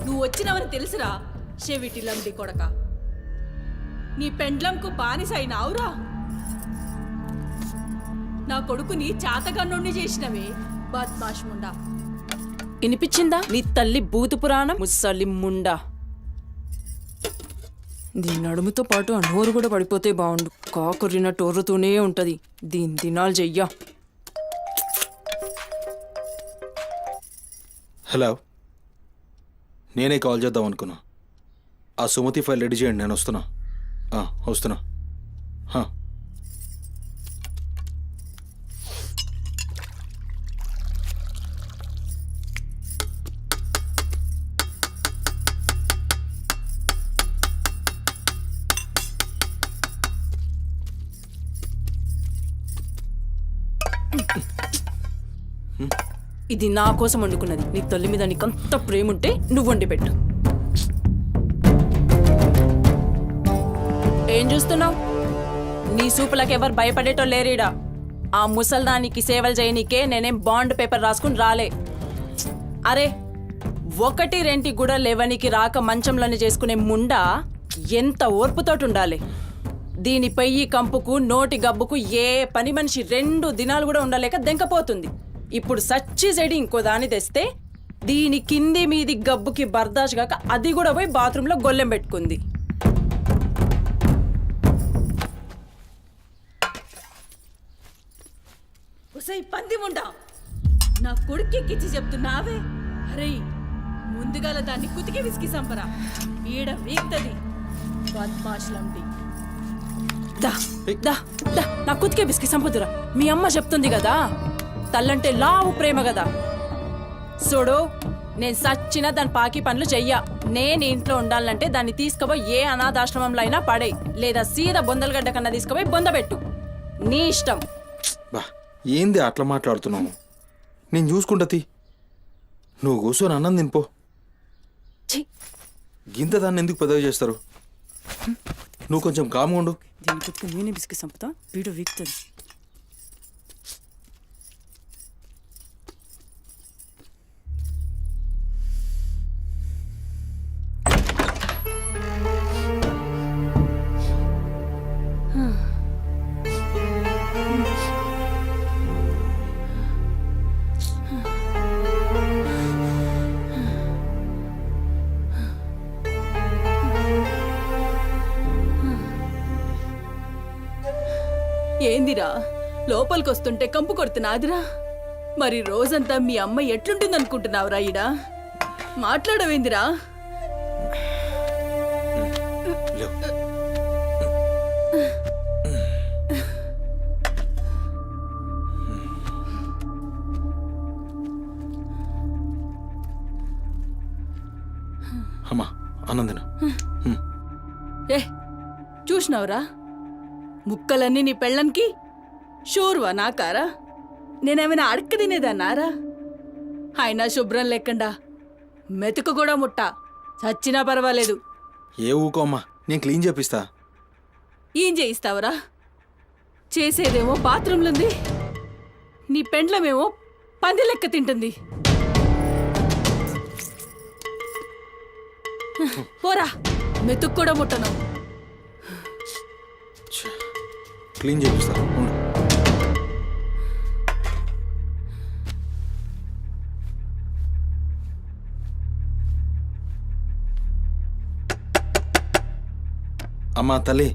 నువ్వు వచ్చినవని తెలుసురా చెవిటిలండి కొడక. నీ పెండ్లంకు బానిసైనావురా. నా కొడుకుని చాతగన్నుండి చేసినవే బద్మాష్ ముండా. వినిపించిందా నీ తల్లి బూతు పురాణం ముసలి ముండా? దీని నడుముతో పాటు ఆ నోరు కూడా పడిపోతే బాగుండు. కాకురిన టోర్రుతూనే ఉంటది. దీని దినాలు చెయ్యా. హలో, నేనే కాల్ చేద్దాం అనుకున్నా. ఆ సుమతి ఫైల్ రెడీ చేయండి, నేను వస్తున్నా. వస్తున్నా. ఇది నా కోసం వండుకున్నది. నీ తల్లి మీద నీకంత ప్రేమ ఉంటే నువ్వు వండి పెట్టు. ఏం చూస్తున్నావు? నీ సూపులకు ఎవరు భయపడేటో లేరీడా. ఆ ముసల్దానికి సేవలు చేయనీకే నేనేం బాండ్ పేపర్ రాసుకుని రాలే. అరే, 1 2 కూడా లేవనికి రాక మంచంలోనే చేసుకునే ముండా ఎంత ఓర్పుతోటి ఉండాలి. దీని పెయ్యి కంపుకు నోటి గబ్బుకు ఏ పని మనిషి 2 దినాలు కూడా ఉండలేక దెంకపోతుంది. ఇప్పుడు సచ్చి చెడి ఇంకో దాన్ని తెస్తే దీని కింది మీది గబ్బుకి బర్దాష్ గాక అది కూడా పోయి బాత్రూంలో గొల్లెం పెట్టుకుంది. ఉసై పంది ముండా, నా కొడుకెక్కిచ్చి చెప్తున్నావే. అరే, ముందుగాల దాన్ని కుతికి విసికి సంపరా. ఈడ వీక్తది బద్మాష్లండి. దా దా దా నా కుతికే బిస్కి సంపుదురా. మీ అమ్మ చెప్తుంది కదా, తల్లంటే లావు ప్రేమ కదా. చూడు, నేను సచ్చిన దాని పాకి పనులు చెయ్యా. నేను ఇంట్లో ఉండాలంటే దాన్ని తీసుకుపోయి ఏ అనాథాశ్రమంలో అయినా పడే, లేదా సీదా బొందలగడ్డ కన్నా తీసుకుపోయి బొందబెట్టు. నీ ఇష్టం. బా, ఏంది అట్లా మాట్లాడుతున్నావు? నేను చూసుకుంటా. నువ్వు కూర్చొని అన్నం తినిపో. గింత దాన్ని ఎందుకు పెద్దగా చేస్తారు? నువ్వు కొంచెం కామ్గా ఉండు. దీని కుతికి నేనే బిస్కి సంపుతా, వీడు వీక్తుంది. ఏందిరా లోపలికొస్తుంటే కంపు కొడుతున్నాదిరా? మరి రోజంతా మీ అమ్మ ఎట్లుంటుందనుకుంటున్నావురా? ఈడ మాట్లాడవేందిరా? అమ్మా, అన్నందిన. ఏ చూసినావురా? ముక్కలన్నీ నీ పెళ్ళన్కి షోర్వా నాకారా? నేనేమైనా అడక్క తినేదన్నారా? అయినా శుభ్రం లేకుండా మెతుకు కూడా ముట్ట. చచ్చినా పర్వాలేదు. ఏ ఊకో అమ్మా, నేను క్లీన్ చేపిస్తా. ఏం చేయిస్తావురా? చేసేదేమో బాత్రూంలుంది, నీ పెండ్లమేమో పంది లెక్క తింటుంది. పోరా, మెతుకు కూడా ముట్టను. క్లీన్ చేపిస్తా. అమ్మా తల్లి,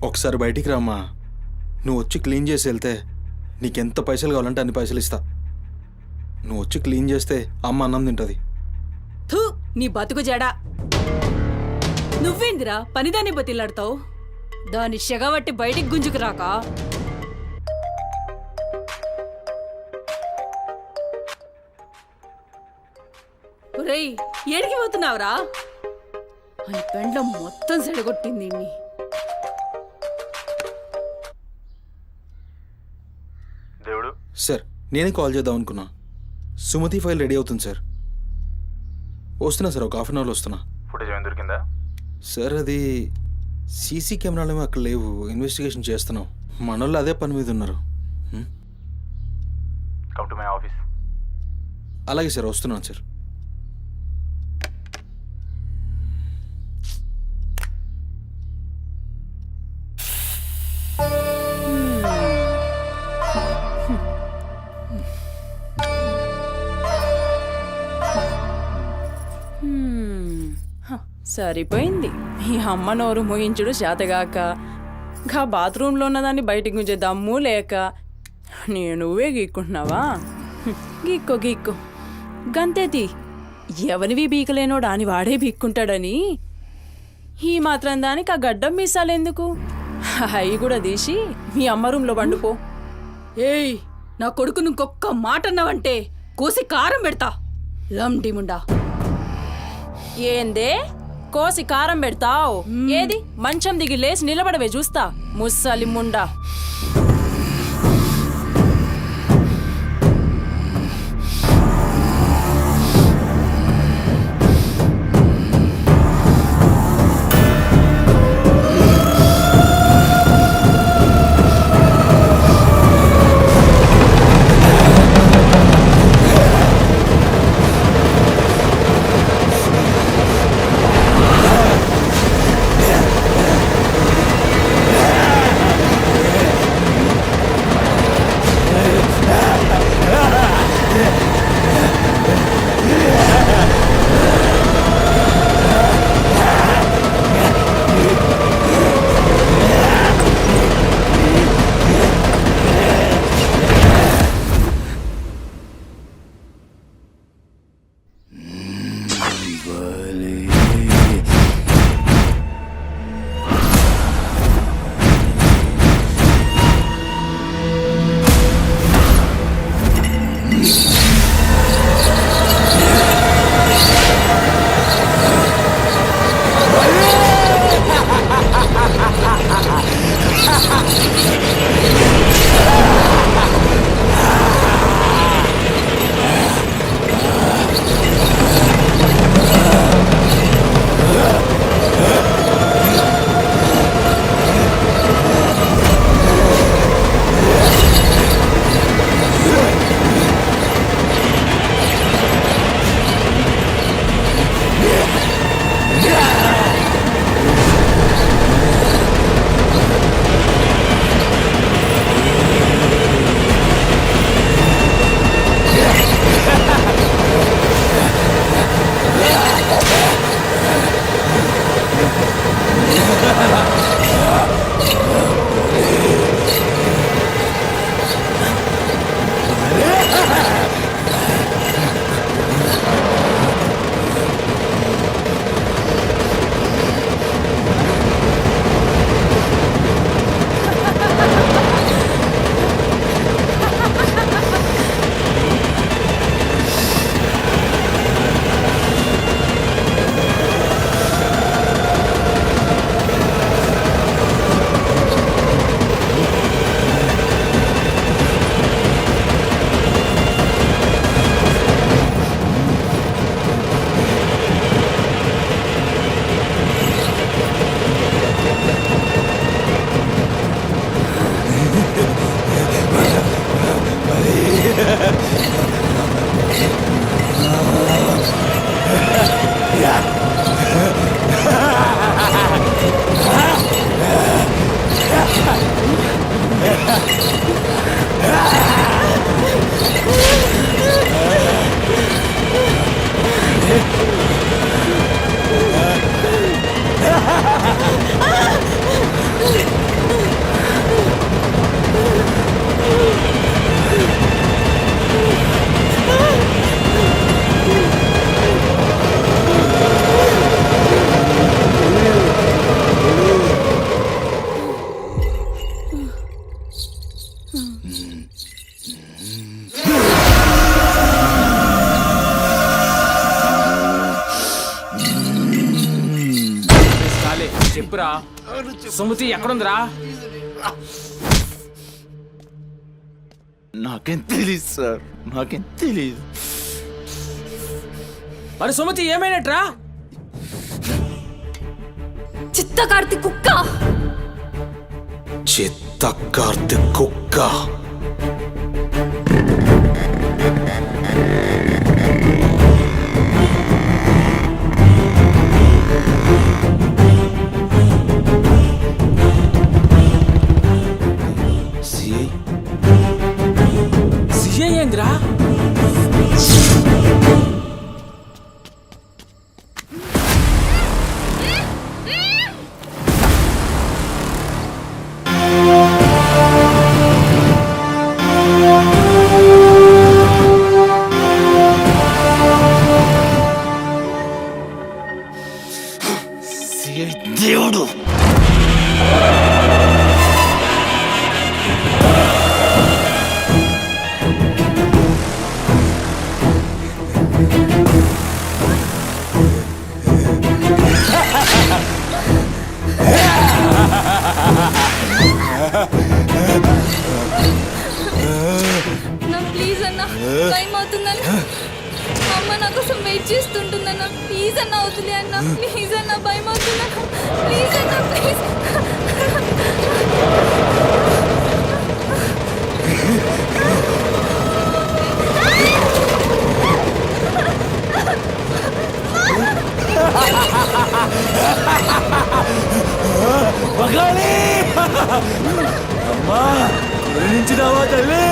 ఒకసారి బయటికి రామ్మా. నువ్వు వచ్చి క్లీన్ చేసి వెళ్తే నీకెంత పైసలు కావాలంటే అన్ని పైసలు ఇస్తా. నువ్వు వచ్చి క్లీన్ చేస్తే అమ్మ అన్నం తింటుంది. థూ, నీ బతుకు జడా. నువ్వేందిరా పనిదాన్ని బతిలాడతావు? దాని షెగబట్టి బయటికి గుంజుకు రాక. ఒరేయ్, ఏడికి పోతున్నావురా? అని పెండ్లం మొత్తం సెడగొట్టింది. దేవుడు సార్, నేనే కాల్ చేద్దాం అనుకున్నా. సుమతి ఫైల్ రెడీ అవుతుంది సార్. వస్తున్నా సార్, ఒక 1/2 అవర్లో వస్తున్నా. ఫుటేజ్ ఏమైనా దొరికిందా? సార్, అది సీసీ కెమెరాలు ఏమో అక్కడ లేవు. ఇన్వెస్టిగేషన్ చేస్తున్నాం. మనోళ్ళు అదే పని మీద ఉన్నారు. Come to my office. అలాగే సార్, వస్తున్నాను సార్. సరిపోయింది మీ అమ్మ నోరు మోయించుడు చేతగాక గా బాత్రూంలో ఉన్నదాన్ని బయటికి గుంజే దమ్ము లేక నువ్వే గీక్కుంటున్నావా గీక్కో గీక్కో గంతేతి ఎవరివి బీకలేనోడా అని వాడే బీక్కుంటాడని ఈ మాత్రం దానికి ఆ గడ్డం మీసాలెందుకు అవి కూడా తీసి మీ అమ్మ రూంలో వండుకో. ఏయ్ నా కొడుకు ఇంకొక్క మాట అన్నావంటే కోసి కారం పెడతా లండిముండా. ఏందే కోసి కారం పెడతావు? ఏది మంచం దిగి లేచి నిలబడవే చూస్తా ముస్సలి ముండా. చెప్పురా సుమతి ఎక్కడుందిరా? నాకేం తెలీదు సార్, నాకేం తెలీదు. మరి సుమతి ఏమైనట్రా? చిత్తకార్తి కుక్క. చిత్తకార్తి కుక్క. సిఐ ఏంద్రా? దేవుడు. నా ప్లీజ్ అన్న, టైం అవుతుందని అమ్మ నా కోసం వెయిట్ చేస్తుంటుందన్న. ప్లీజ్ అన్న వదిలే అన్న, ప్లీజ్ అన్న, భయం అవుతుందన్న. ప్లీజ్ అన్న, ప్లీజ్. పగాలి అమ్మా, గురించినావా తల్లి?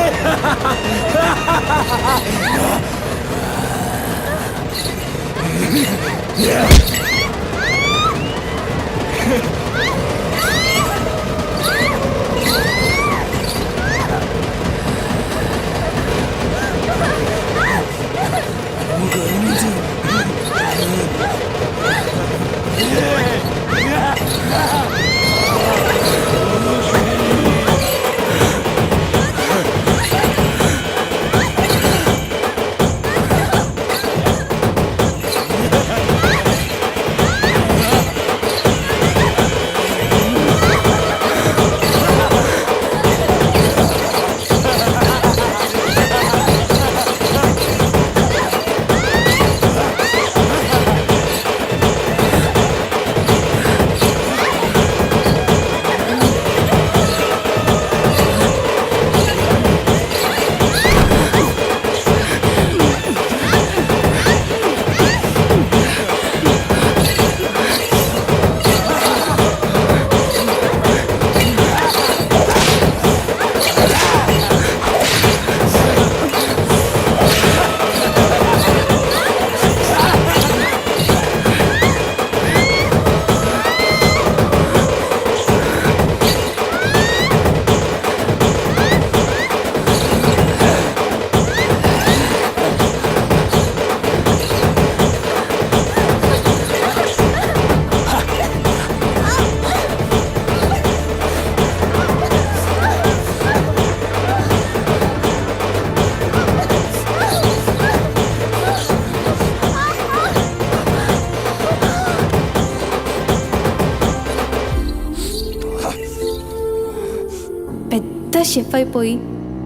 షెఫ్ అయిపోయి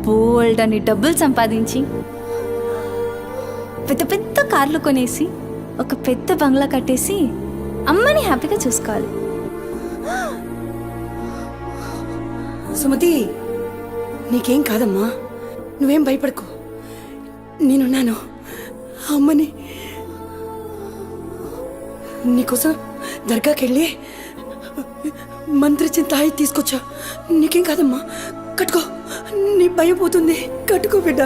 బోల్డ్ అని డబ్బులు సంపాదించి పెద్ద పెద్ద కార్లు కొనేసి ఒక పెద్ద బంగ్లా కట్టేసి అమ్మని హ్యాపీగా చూసుకోవాలి. సుమతి, నీకేం కాదమ్మా, నువ్వేం భయపడకు, నేనున్నాను. అమ్మని నీకోసం దర్గాకెళ్ళి మంత్రిచ్చిన తాయి తీసుకొచ్చా. నీకేం కాదమ్మా, కట్టుకో, నీ భయం పోతుంది. కట్టుకో బిడ్డ.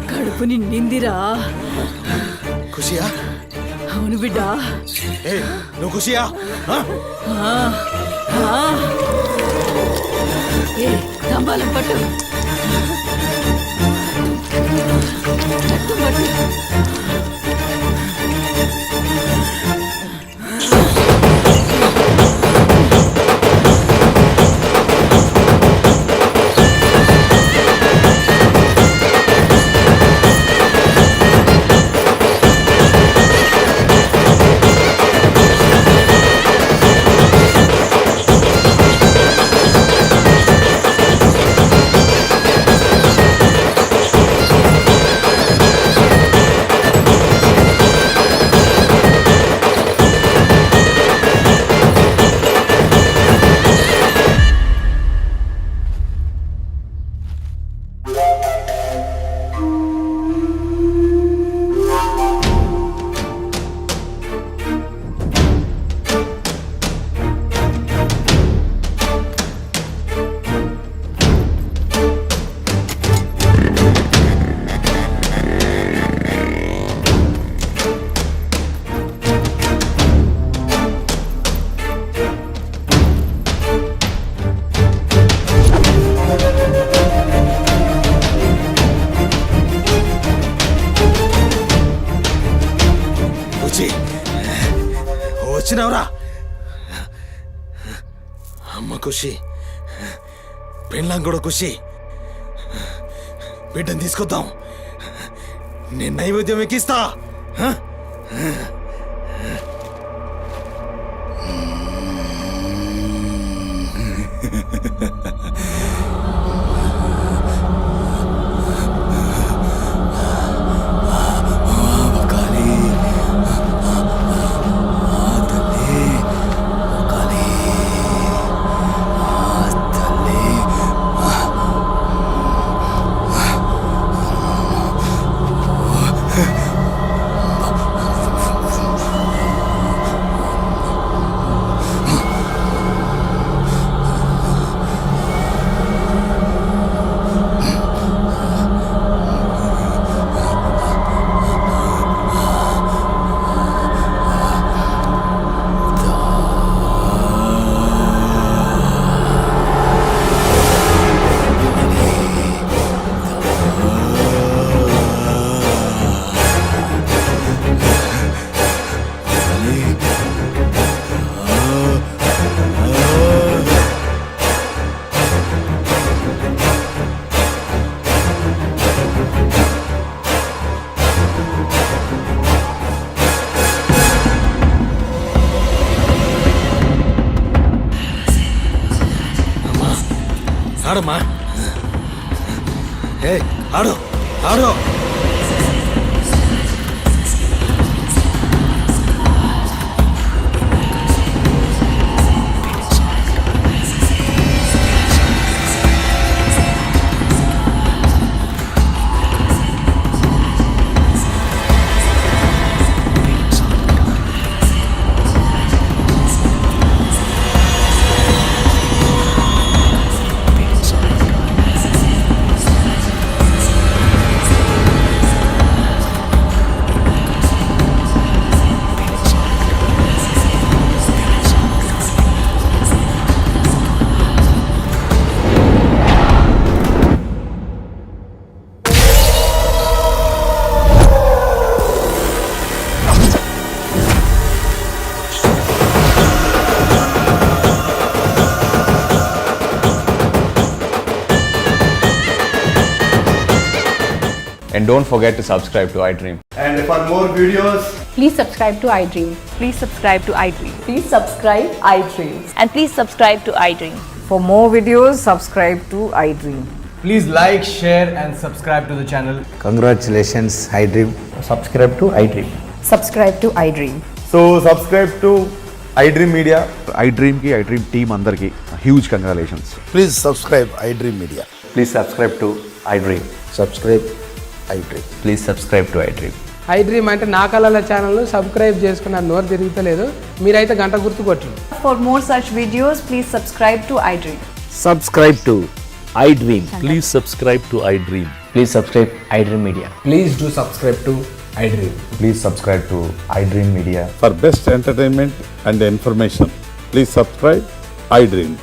కడుపు నిండిందిరా. ఖుషియా? అవును బిడ్డ. నువ్వు ఖుషియా? తంబాలం పట్టు, పట్టు. అమ్మ ఖుషి, పెళ్ళాం కూడా ఖుషి. బిడ్డను తీసుకొద్దాం, నేను నైవేద్యం ఎక్కిస్తా. ఆడమ్మా, ఏ ఆడు ఆడు. And don't forget to subscribe to iDream. And for more videos, Please subscribe to iDream. Please subscribe to iDream. Please subscribe iDream. And please subscribe to iDream. For more videos, subscribe to iDream. Please like, share and subscribe to the channel. congratulations, iDream. Subscribe to iDream. Subscribe to iDream. So subscribe to iDream Media. iDream ki iDream team andarki huge congratulations. Please subscribe iDream Media. Please subscribe to iDream. Subscribe iDream. Please subscribe to iDream. iDream అంటే నా కళల channel subscribe చేసుకున్న నోరు తిరుగుతలేదు, మీరైతే గంట గుర్తు కొట్టండి. For more such videos, please subscribe to iDream. Subscribe to iDream. Please subscribe to iDream. Please subscribe iDream Media. Please do subscribe to iDream. Please subscribe to iDream Media. For best entertainment and information, please subscribe iDream.